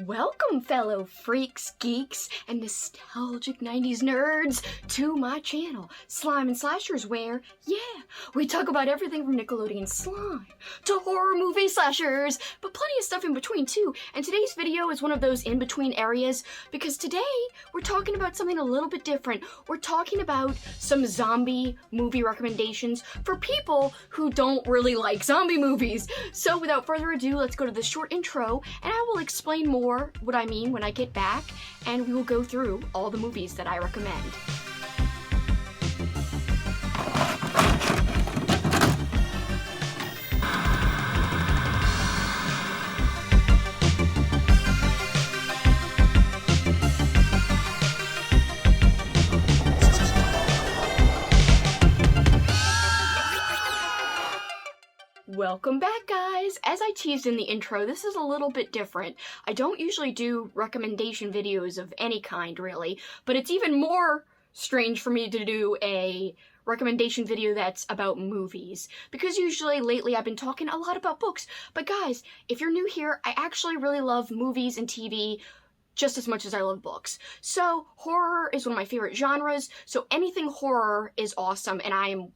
Welcome, fellow freaks, geeks, and nostalgic 90s nerds to my channel, Slime and Slashers, where, we talk about everything from Nickelodeon slime to horror movie slashers, but plenty of stuff in between too. And today's video is one of those in-between areas because today we're talking about something a little bit different. We're talking about some zombie movie recommendations for people who don't really like zombie movies. So without further ado, let's go to the short intro and I will explain more what I mean when I get back, and we will go through all the movies that I recommend. Welcome back, guys! As I teased in the intro, this is a little bit different. I don't usually do recommendation videos of any kind, really, but it's even more strange for me to do a recommendation video that's about movies, because usually lately I've been talking a lot about books. But guys, if you're new here, I actually really love movies and TV just as much as I love books. So horror is one of my favorite genres, so anything horror is awesome, and I am,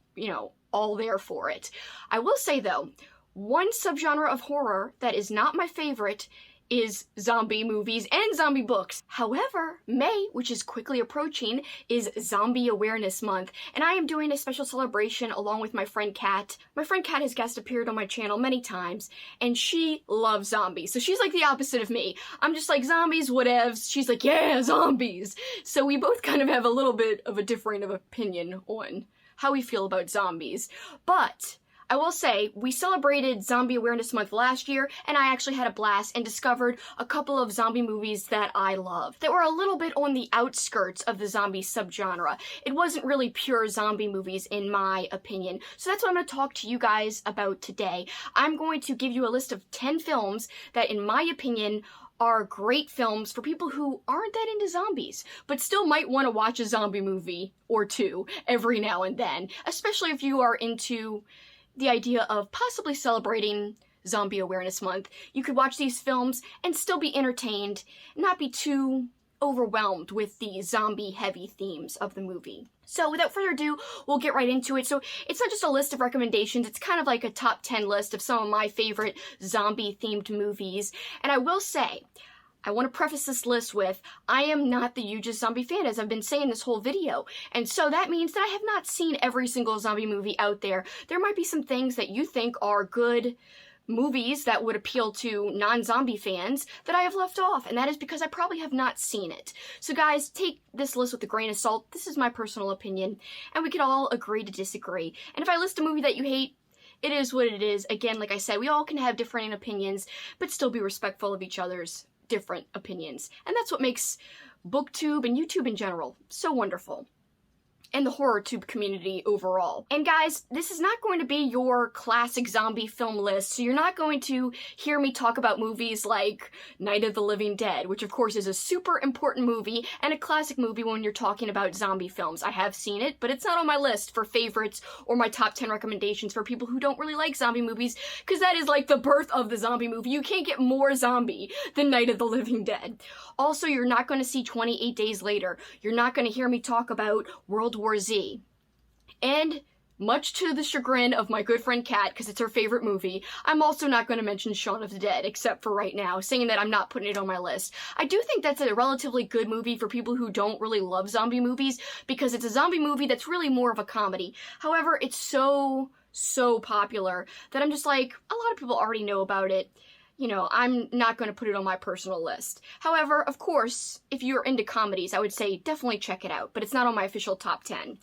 all there for it. I will say though, one subgenre of horror that is not my favorite is zombie movies and zombie books. However, May, which is quickly approaching, is Zombie Awareness Month, and I am doing a special celebration along with my friend Kat. My friend Kat has guest appeared on my channel many times, and she loves zombies. So she's like the opposite of me. I'm just like, zombies, whatevs. She's like, yeah, zombies. So we both kind of have a little bit of a differing of opinion on how we feel about zombies. But I will say, we celebrated Zombie Awareness Month last year, and I actually had a blast and discovered a couple of zombie movies that I love, that were a little bit on the outskirts of the zombie subgenre. It wasn't really pure zombie movies, in my opinion. So that's what I'm going to talk to you guys about today. I'm going to give you a list of 10 films that, in my opinion, are great films for people who aren't that into zombies, but still might want to watch a zombie movie or two every now and then, especially if you are into the idea of possibly celebrating Zombie Awareness Month. You could watch these films and still be entertained, not be too overwhelmed with the zombie-heavy themes of the movie. So without further ado, we'll get right into it. So it's not just a list of recommendations, it's kind of like a top 10 list of some of my favorite zombie-themed movies. And I will say, I want to preface this list with, I am not the hugest zombie fan, as I've been saying this whole video. And so that means that I have not seen every single zombie movie out there. There might be some things that you think are good movies that would appeal to non-zombie fans that I have left off, and that is because I probably have not seen it. So guys, take this list with a grain of salt. This is my personal opinion, and we could all agree to disagree. And if I list a movie that you hate, it is what it is. Again, like I said, we all can have differing opinions, but still be respectful of each other's different opinions. And that's what makes BookTube and YouTube in general so wonderful. And the HorrorTube community overall. And guys, this is not going to be your classic zombie film list, so you're not going to hear me talk about movies like Night of the Living Dead, which of course is a super important movie and a classic movie when you're talking about zombie films. I have seen it, but it's not on my list for favorites or my top 10 recommendations for people who don't really like zombie movies, because that is like the birth of the zombie movie. You can't get more zombie than Night of the Living Dead. Also, you're not going to see 28 Days Later. You're not going to hear me talk about World War Z. And much to the chagrin of my good friend Kat, because it's her favorite movie, I'm also not going to mention Shaun of the Dead, except for right now, saying that I'm not putting it on my list. I do think that's a relatively good movie for people who don't really love zombie movies, because it's a zombie movie that's really more of a comedy. However, it's so popular that I'm just like, a lot of people already know about it. I'm not going to put it on my personal list. However, of course, if you're into comedies, I would say definitely check it out, but it's not on my official top 10.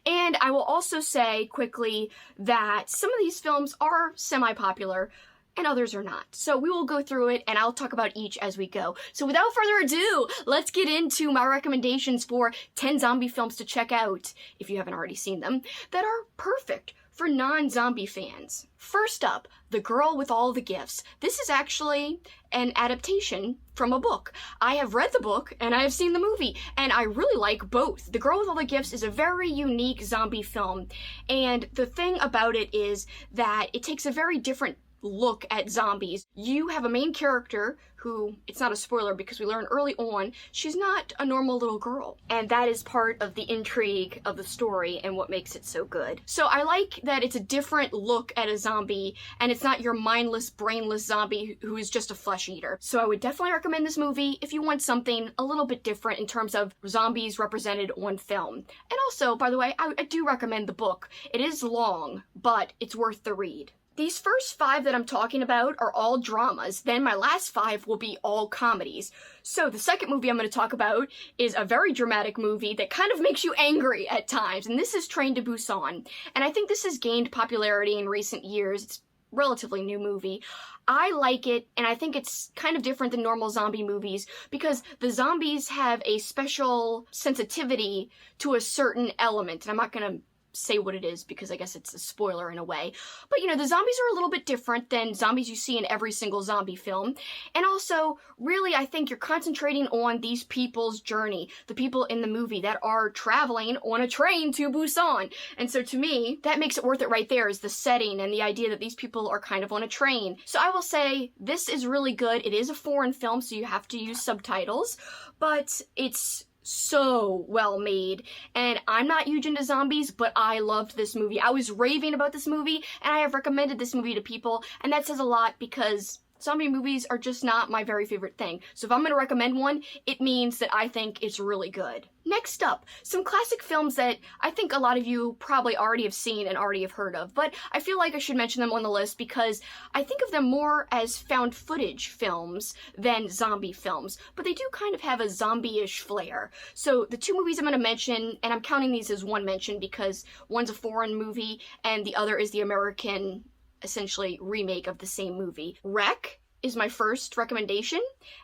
And I will also say quickly that some of these films are semi-popular and others are not. So we will go through it and I'll talk about each as we go. So without further ado, let's get into my recommendations for 10 zombie films to check out, if you haven't already seen them, that are perfect for non-zombie fans. First up, The Girl with All the Gifts. This is actually an adaptation from a book. I have read the book and I have seen the movie, and I really like both. The Girl with All the Gifts is a very unique zombie film, and the thing about it is that it takes a very different look at zombies. You have a main character who, it's not a spoiler because we learn early on, she's not a normal little girl. And that is part of the intrigue of the story and what makes it so good. So I like that it's a different look at a zombie, and it's not your mindless, brainless zombie who is just a flesh eater. So I would definitely recommend this movie if you want something a little bit different in terms of zombies represented on film. And also, by the way, I do recommend the book. It is long, but it's worth the read. These first 5 that I'm talking about are all dramas, then my last 5 will be all comedies. So the second movie I'm going to talk about is a very dramatic movie that kind of makes you angry at times, and this is Train to Busan. And I think this has gained popularity in recent years. It's a relatively new movie. I like it, and I think it's kind of different than normal zombie movies because the zombies have a special sensitivity to a certain element, and I'm not going to say what it is because I guess it's a spoiler in a way. But you know, the zombies are a little bit different than zombies you see in every single zombie film. And also, really, I think you're concentrating on these people's journey, the people in the movie that are traveling on a train to Busan. And so to me, that makes it worth it right there, is the setting and the idea that these people are kind of on a train. So I will say this is really good. It is a foreign film, so you have to use subtitles, but it's so well made, and I'm not huge into zombies, but I loved this movie. I was raving about this movie, and I have recommended this movie to people, and that says a lot because zombie movies are just not my very favorite thing. So if I'm going to recommend one, it means that I think it's really good. Next up, some classic films that I think a lot of you probably already have seen and already have heard of, but I feel like I should mention them on the list because I think of them more as found footage films than zombie films, but they do kind of have a zombie-ish flair. So the 2 movies I'm going to mention, and I'm counting these as one mention because one's a foreign movie and the other is the American, essentially, remake of the same movie. Wreck is my first recommendation,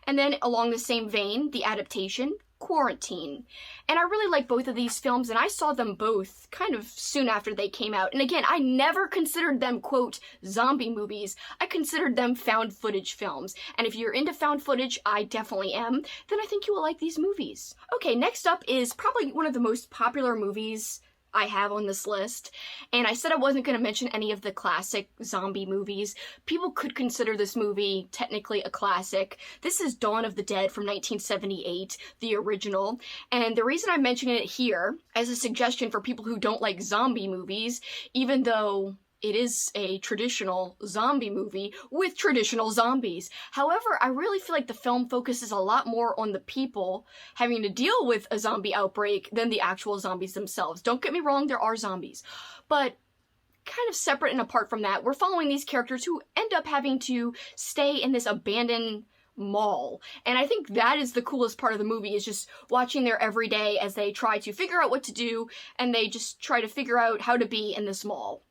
and then along the same vein, the adaptation, Quarantine. And I really like both of these films, and I saw them both kind of soon after they came out. And again, I never considered them, quote, zombie movies. I considered them found footage films. And if you're into found footage, I definitely am, then I think you will like these movies. Okay, next up is probably one of the most popular movies I have on this list, and I said I wasn't going to mention any of the classic zombie movies. People could consider this movie technically a classic. This is Dawn of the Dead from 1978, the original, and the reason I'm mentioning it here as a suggestion for people who don't like zombie movies, even though it is a traditional zombie movie with traditional zombies. However, I really feel like the film focuses a lot more on the people having to deal with a zombie outbreak than the actual zombies themselves. Don't get me wrong, there are zombies. But kind of separate and apart from that, we're following these characters who end up having to stay in this abandoned mall. And I think that is the coolest part of the movie, is just watching their everyday as they try to figure out what to do, and they just try to figure out how to be in this mall.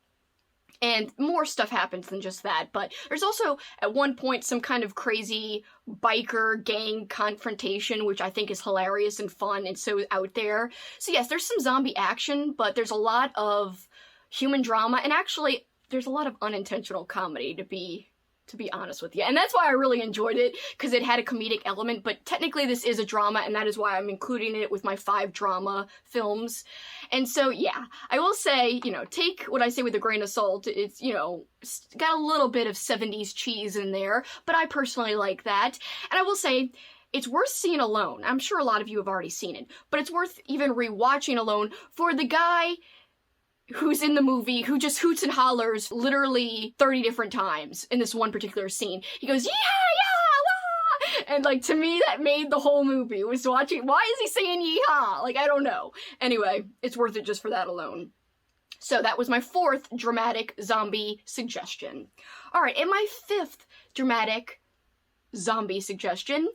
And more stuff happens than just that, but there's also, at one point, some kind of crazy biker gang confrontation, which I think is hilarious and fun and so out there. So yes, there's some zombie action, but there's a lot of human drama, and actually, there's a lot of unintentional comedy, to be honest with you. And that's why I really enjoyed it, because it had a comedic element, but technically this is a drama, and that is why I'm including it with my 5 drama films. And so, yeah, I will say, you know, take what I say with a grain of salt. It's, you know, got a little bit of 70s cheese in there, but I personally like that. And I will say, it's worth seeing alone. I'm sure a lot of you have already seen it, but it's worth even rewatching alone for the guy who's in the movie, who just hoots and hollers literally 30 different times in this one particular scene. He goes, yeah, yeah, wah! And like, to me, that made the whole movie. Was watching, why is he saying yeehaw? Like, I don't know. Anyway, it's worth it just for that alone. So that was my 4th dramatic zombie suggestion. Alright, and my 5th dramatic zombie suggestion,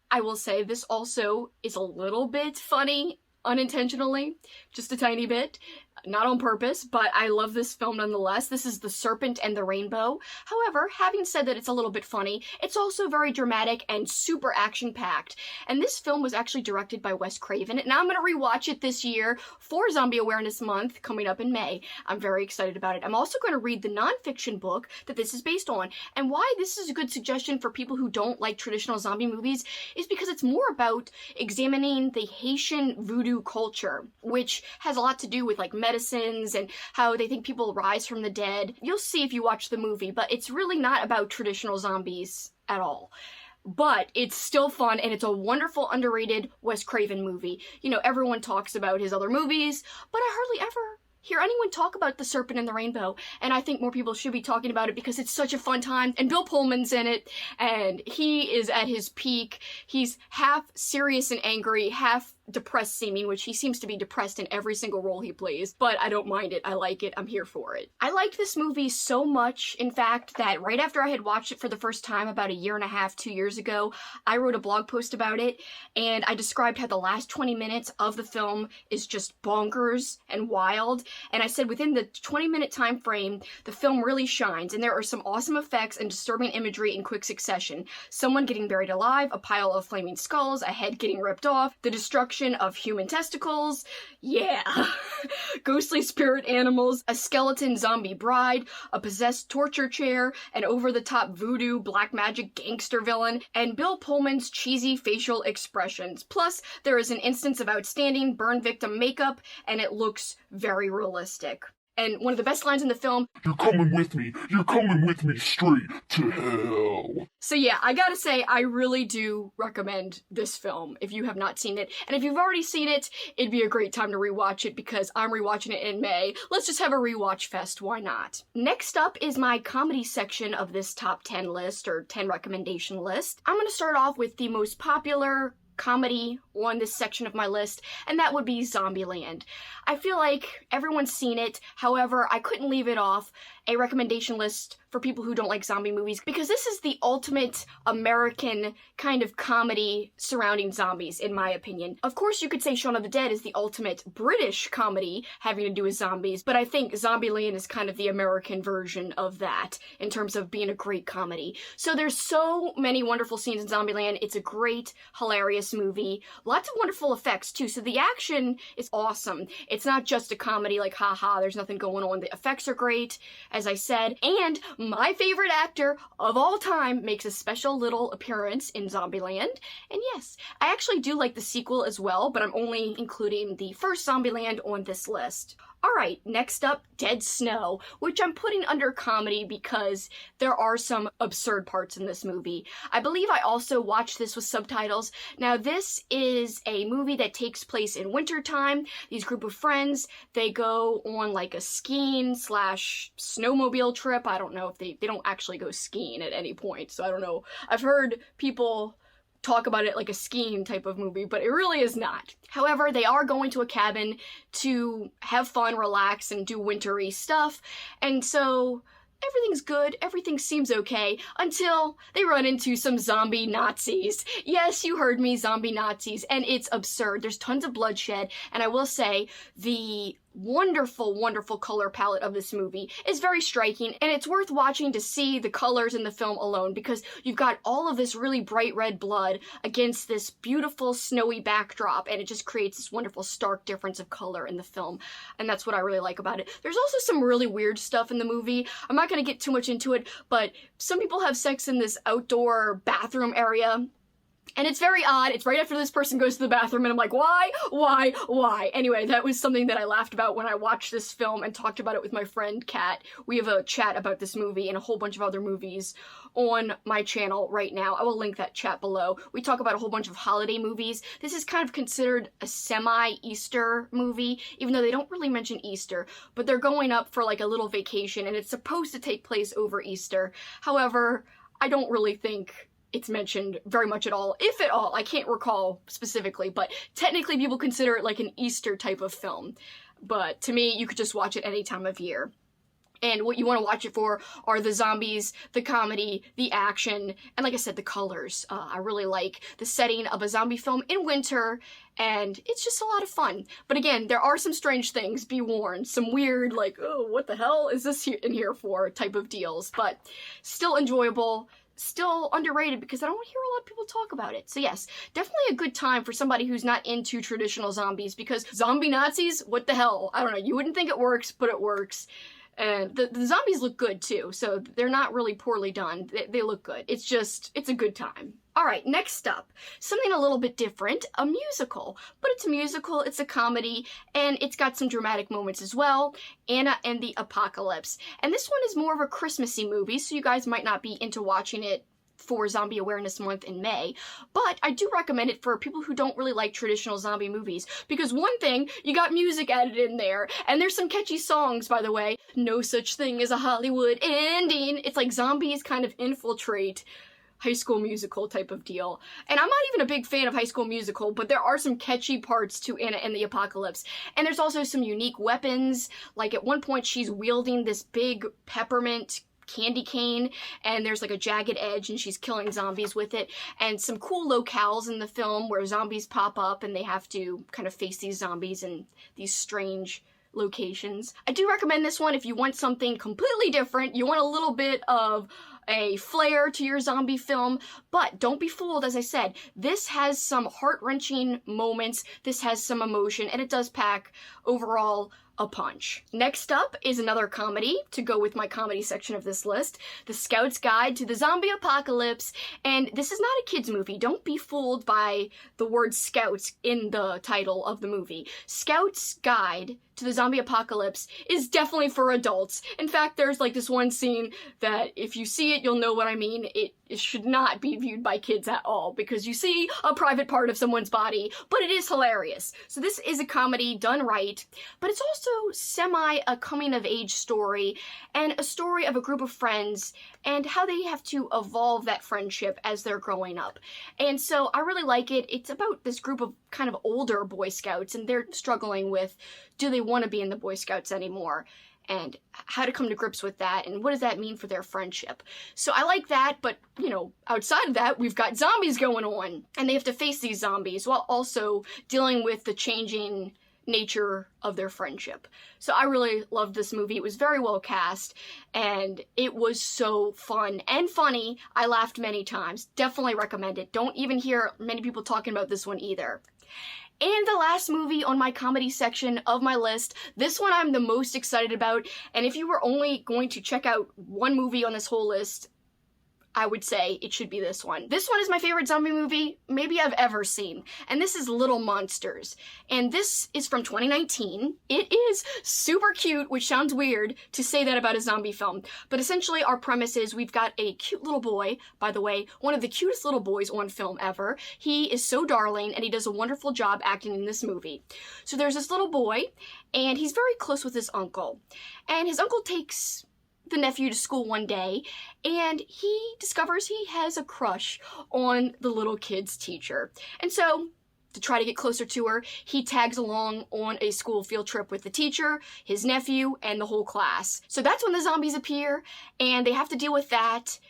I will say this also is a little bit funny, unintentionally, just a tiny bit. Not on purpose, but I love this film nonetheless. This is The Serpent and the Rainbow. However, having said that it's a little bit funny, it's also very dramatic and super action-packed. And this film was actually directed by Wes Craven, and I'm going to rewatch it this year for Zombie Awareness Month coming up in May. I'm very excited about it. I'm also going to read the nonfiction book that this is based on. And why this is a good suggestion for people who don't like traditional zombie movies is because it's more about examining the Haitian voodoo culture, which has a lot to do with like medicines and how they think people rise from the dead. You'll see if you watch the movie, but it's really not about traditional zombies at all. But it's still fun, and it's a wonderful, underrated Wes Craven movie. You know, everyone talks about his other movies, but I hardly ever hear anyone talk about The Serpent and the Rainbow, and I think more people should be talking about it because it's such a fun time, and Bill Pullman's in it, and he is at his peak. He's half serious and angry, half depressed seeming, which he seems to be depressed in every single role he plays, but I don't mind it. I like it. I'm here for it. I liked this movie so much, in fact, that right after I had watched it for the first time about a year and a half, 2 years ago, I wrote a blog post about it, and I described how the last 20 minutes of the film is just bonkers and wild, and I said within the 20-minute time frame, the film really shines, and there are some awesome effects and disturbing imagery in quick succession. Someone getting buried alive, a pile of flaming skulls, a head getting ripped off, the destruction of human testicles, yeah, ghostly spirit animals, a skeleton zombie bride, a possessed torture chair, an over-the-top voodoo black magic gangster villain, and Bill Pullman's cheesy facial expressions. Plus, there is an instance of outstanding burn victim makeup, and it looks very realistic. And one of the best lines in the film, "You're coming with me straight to hell." So yeah, I gotta say, I really do recommend this film if you have not seen it. And if you've already seen it, it'd be a great time to rewatch it because I'm rewatching it in May. Let's just have a rewatch fest, why not? Next up is my comedy section of this top 10 list, or 10 recommendation list. I'm gonna start off with the most popular comedy on this section of my list, and that would be Zombieland. I feel like everyone's seen it, however, I couldn't leave it off a recommendation list for people who don't like zombie movies, because this is the ultimate American kind of comedy surrounding zombies, in my opinion. Of course, you could say Shaun of the Dead is the ultimate British comedy having to do with zombies, but I think Zombieland is kind of the American version of that in terms of being a great comedy. So there's so many wonderful scenes in Zombieland. It's a great, hilarious movie. Lots of wonderful effects, too, so the action is awesome. It's not just a comedy like, haha, there's nothing going on. The effects are great, as I said, and my favorite actor of all time makes a special little appearance in Zombieland. And yes, I actually do like the sequel as well, but I'm only including the first Zombieland on this list. Alright, next up, Dead Snow, which I'm putting under comedy because there are some absurd parts in this movie. I believe I also watched this with subtitles. Now, this is a movie that takes place in wintertime. These group of friends, they go on like a skiing / snowmobile trip. I don't know if they don't actually go skiing at any point, so I don't know. I've heard people talk about it like a skiing type of movie, but it really is not. However, they are going to a cabin to have fun, relax, and do wintry stuff, and so everything's good, everything seems okay, until they run into some zombie Nazis. Yes, you heard me, zombie Nazis, and it's absurd. There's tons of bloodshed, and I will say, the wonderful, wonderful color palette of this movie is very striking, and it's worth watching to see the colors in the film alone, because you've got all of this really bright red blood against this beautiful snowy backdrop, and it just creates this wonderful stark difference of color in the film, and that's what I really like about it. There's also some really weird stuff in the movie. I'm not gonna get too much into it, but some people have sex in this outdoor bathroom area, and it's very odd. It's right after this person goes to the bathroom, and I'm like, why? Why? Why? Anyway, that was something that I laughed about when I watched this film and talked about it with my friend Kat. We have a chat about this movie and a whole bunch of other movies on my channel right now. I will link that chat below. We talk about a whole bunch of holiday movies. This is kind of considered a semi-Easter movie, even though they don't really mention Easter, but they're going up for like a little vacation, and it's supposed to take place over Easter. However, I don't really think it's mentioned very much at all, if at all. I can't recall specifically, but technically people consider it like an Easter type of film. But to me, you could just watch it any time of year. And what you want to watch it for are the zombies, the comedy, the action, and like I said, the colors. I really like the setting of a zombie film in winter, and it's just a lot of fun. But again, there are some strange things, be warned. Some weird, like, oh, what the hell is this in here for type of deals. But still enjoyable. Still underrated because I don't hear a lot of people talk about it. So yes, definitely a good time for somebody who's not into traditional zombies, because zombie Nazis, what the hell? I don't know, you wouldn't think it works, but it works. And the zombies look good too, so they're not really poorly done. They look good. It's a good time. Alright, next up, something a little bit different, a musical. But but it's a musical, it's a comedy, and it's got some dramatic moments as well. Anna and the Apocalypse. And this one is more of a Christmassy movie, so you guys might not be into watching it for Zombie Awareness Month in May, but I do recommend it for people who don't really like traditional zombie movies, because one thing, you got music added in there, and there's some catchy songs, by the way. No such thing as a Hollywood ending. It's like zombies kind of infiltrate High School Musical type of deal. And I'm not even a big fan of High School Musical, but there are some catchy parts to Anna and the Apocalypse. And there's also some unique weapons, like at one point she's wielding this big peppermint candy cane, and there's like a jagged edge and she's killing zombies with it, and some cool locales in the film where zombies pop up and they have to kind of face these zombies in these strange locations. I do recommend this one if you want something completely different, you want a little bit of a flair to your zombie film, but don't be fooled, as I said, this has some heart-wrenching moments, this has some emotion, and it does pack overall a punch. Next up is another comedy to go with my comedy section of this list, The Scout's Guide to the Zombie Apocalypse, and this is not a kids movie. Don't be fooled by the word scouts in the title of the movie. Scout's Guide to the Zombie Apocalypse is definitely for adults. In fact, there's like this one scene that if you see it, you'll know what I mean. It should not be viewed by kids at all, because you see a private part of someone's body, but it is hilarious. So this is a comedy done right, but it's also semi a coming of age story, and a story of a group of friends and how they have to evolve that friendship as they're growing up. And so I really like it. It's about this group of kind of older Boy Scouts, and they're struggling with, do they want to be in the Boy Scouts anymore? And how to come to grips with that, and what does that mean for their friendship. So I like that, but, you know, outside of that, we've got zombies going on, and they have to face these zombies while also dealing with the changing nature of their friendship. So I really loved this movie. It was very well cast, and it was so fun and funny. I laughed many times. Definitely recommend it. Don't even hear many people talking about this one either. And the last movie on my comedy section of my list, this one I'm the most excited about, and if you were only going to check out one movie on this whole list, I would say it should be this one. This one is my favorite zombie movie maybe I've ever seen, and this is Little Monsters. And this is from 2019. It is super cute, which sounds weird to say that about a zombie film, but essentially our premise is we've got a cute little boy, by the way, one of the cutest little boys on film ever. He is so darling, and he does a wonderful job acting in this movie. So there's this little boy, and he's very close with his uncle, and his uncle takes the nephew to school one day, and he discovers he has a crush on the little kid's teacher. And so, to try to get closer to her, he tags along on a school field trip with the teacher, his nephew, and the whole class. So that's when the zombies appear, and they have to deal with that.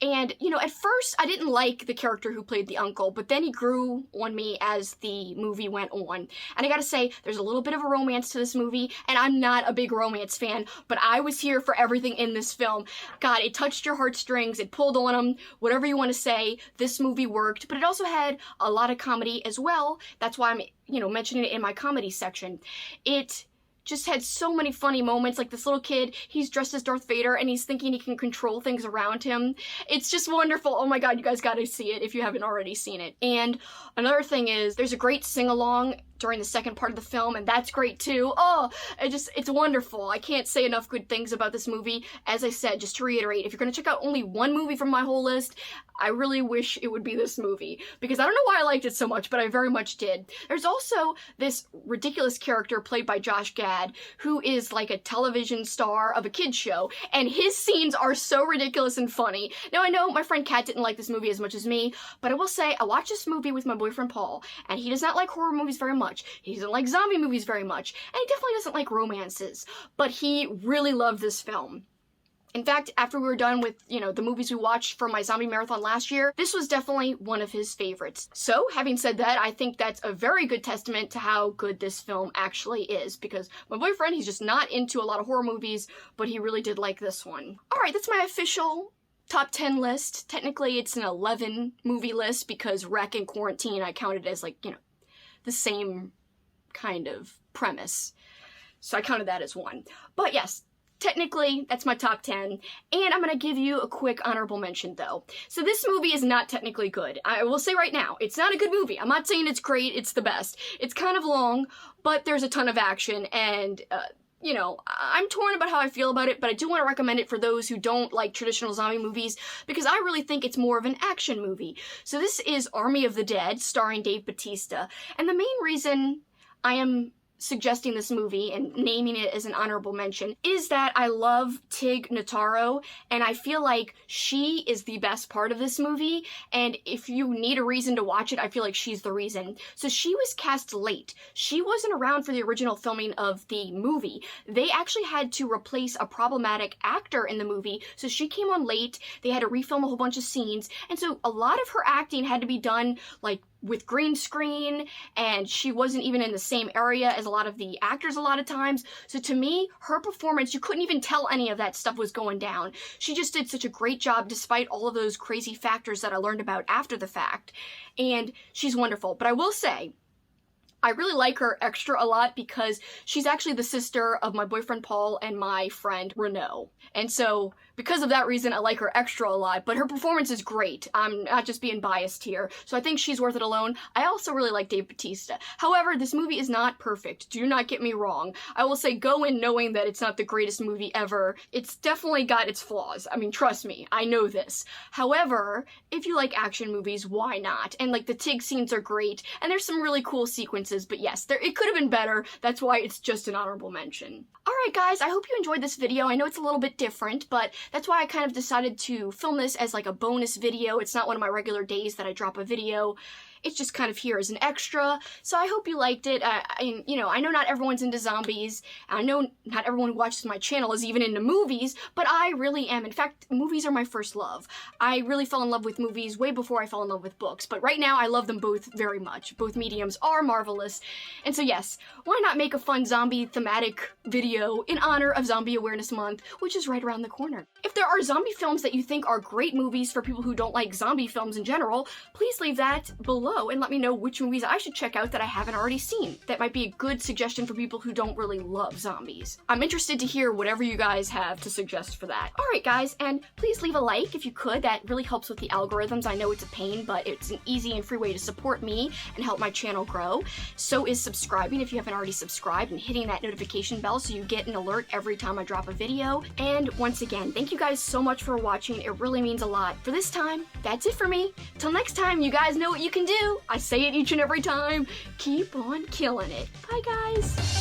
And, you know, at first I didn't like the character who played the uncle, but then he grew on me as the movie went on. And I gotta say, there's a little bit of a romance to this movie, and I'm not a big romance fan, but I was here for everything in this film. God, it touched your heartstrings, it pulled on them, whatever you want to say, this movie worked, but it also had a lot of comedy as well. That's why I'm, you know, mentioning it in my comedy section. It just had so many funny moments, like this little kid, he's dressed as Darth Vader and he's thinking he can control things around him. It's just wonderful. Oh my god, you guys gotta see it if you haven't already seen it. And another thing is, there's a great sing-along during the second part of the film, and that's great too. Oh, it's wonderful. I can't say enough good things about this movie. As I said, just to reiterate, if you're gonna check out only one movie from my whole list, I really wish it would be this movie, because I don't know why I liked it so much, but I very much did. There's also this ridiculous character played by Josh Gad, who is like a television star of a kid's show, and his scenes are so ridiculous and funny. Now, I know my friend Kat didn't like this movie as much as me, but I will say, I watched this movie with my boyfriend Paul, and he does not like horror movies very much. He doesn't like zombie movies very much, and he definitely doesn't like romances, but he really loved this film. In fact, after we were done with, you know, the movies we watched for my zombie marathon last year, this was definitely one of his favorites. So, having said that, I think that's a very good testament to how good this film actually is, because my boyfriend, he's just not into a lot of horror movies, but he really did like this one. Alright, that's my official top 10 list. Technically, it's an 11 movie list, because Rec and Quarantine I counted as, like, you know, the same kind of premise. So I counted that as one. But yes, technically, that's my top 10, and I'm gonna give you a quick honorable mention though. So this movie is not technically good. I will say right now, it's not a good movie. I'm not saying it's great, it's the best. It's kind of long, but there's a ton of action, and you know, I'm torn about how I feel about it, but I do want to recommend it for those who don't like traditional zombie movies, because I really think it's more of an action movie. So this is Army of the Dead, starring Dave Bautista, and the main reason I am suggesting this movie and naming it as an honorable mention is that I love Tig Notaro, and I feel like she is the best part of this movie, and if you need a reason to watch it, I feel like she's the reason. So she was cast late. She wasn't around for the original filming of the movie. They actually had to replace a problematic actor in the movie, so she came on late. They had to refilm a whole bunch of scenes, and so a lot of her acting had to be done like with green screen, and she wasn't even in the same area as a lot of the actors a lot of times. So to me, her performance, you couldn't even tell any of that stuff was going down. She just did such a great job despite all of those crazy factors that I learned about after the fact. And she's wonderful. But I will say, I really like her extra a lot because she's actually the sister of my boyfriend Paul and my friend Renaud. And so because of that reason, I like her extra a lot, but her performance is great. I'm not just being biased here, so I think she's worth it alone. I also really like Dave Bautista. However, this movie is not perfect. Do not get me wrong. I will say go in knowing that it's not the greatest movie ever. It's definitely got its flaws. I mean, trust me, I know this. However, if you like action movies, why not? And like the Tig scenes are great, and there's some really cool sequences, but yes, it could have been better. That's why it's just an honorable mention. Alright guys, I hope you enjoyed this video. I know it's a little bit different, but that's why I kind of decided to film this as like a bonus video. It's not one of my regular days that I drop a video. It's just kind of here as an extra, so I hope you liked it. You know, I know not everyone's into zombies. I know not everyone who watches my channel is even into movies, but I really am. In fact, movies are my first love. I really fell in love with movies way before I fell in love with books, but right now I love them both very much. Both mediums are marvelous, and so yes, why not make a fun zombie thematic video in honor of Zombie Awareness Month, which is right around the corner. If there are zombie films that you think are great movies for people who don't like zombie films in general, please leave that below and let me know which movies I should check out that I haven't already seen. That might be a good suggestion for people who don't really love zombies. I'm interested to hear whatever you guys have to suggest for that. Alright guys, and please leave a like if you could. That really helps with the algorithms. I know it's a pain, but it's an easy and free way to support me and help my channel grow. So is subscribing if you haven't already subscribed, and hitting that notification bell so you get an alert every time I drop a video. And once again, thank you guys so much for watching. It really means a lot. For this time, that's it for me. Till next time, you guys know what you can do. I say it each and every time. Keep on killing it. Bye, guys.